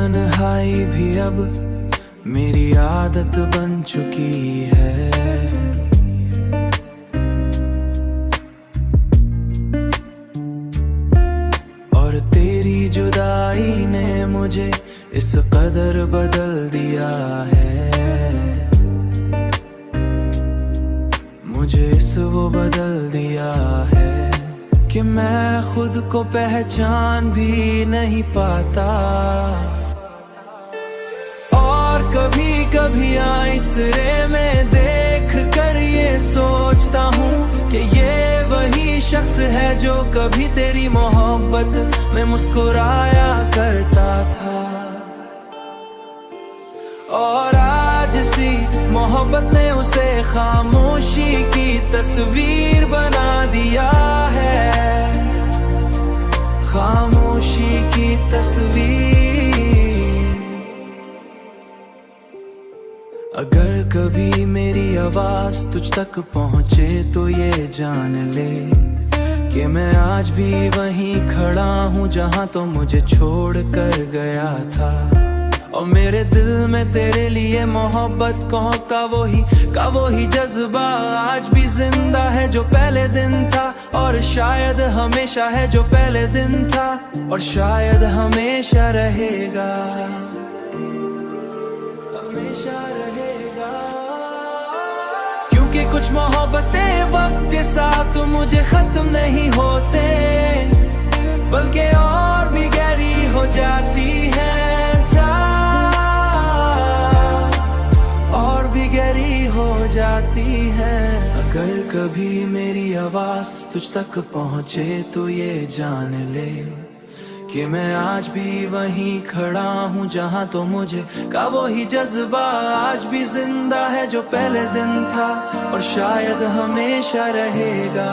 तन्हाई भी अब मेरी आदत बन चुकी है। और तेरी जुदाई ने मुझे इस कदर बदल दिया है, मुझे इस वो बदल दिया है कि मैं खुद को पहचान भी नहीं पाता। और कभी कभी आईसरे में देख कर ये सोचता हूँ कि ये वही शख्स है जो कभी तेरी मोहब्बत में मुस्कुराया करता था। और आज सी मोहब्बत ने उसे खामोशी की तस्वीर बना दिया है, खामोशी की तस्वीर। अगर कभी मेरी आवाज तुझ तक पहुंचे तो ये जान ले कि मैं आज भी वहीं खड़ा हूँ जहाँ तो मुझे छोड़ कर गया था। और मेरे दिल में तेरे लिए मोहब्बत का वही जज्बा आज भी जिंदा है जो पहले दिन था। और शायद हमेशा है जो पहले दिन था, और शायद हमेशा रहेगा, हमेशा रहेगा। क्योंकि कुछ मोहब्बतें वक्त के साथ मुझे खत्म नहीं होते, बल्कि और भी गहरी हो जाती है, और भी गहरी हो जाती है। अगर कभी मेरी आवाज तुझ तक पहुंचे तो ये जान ले कि मैं आज भी वहीं खड़ा हूँ जहाँ तो मुझे का वही जज्बा आज भी जिंदा है जो पहले दिन था, और शायद हमेशा रहेगा।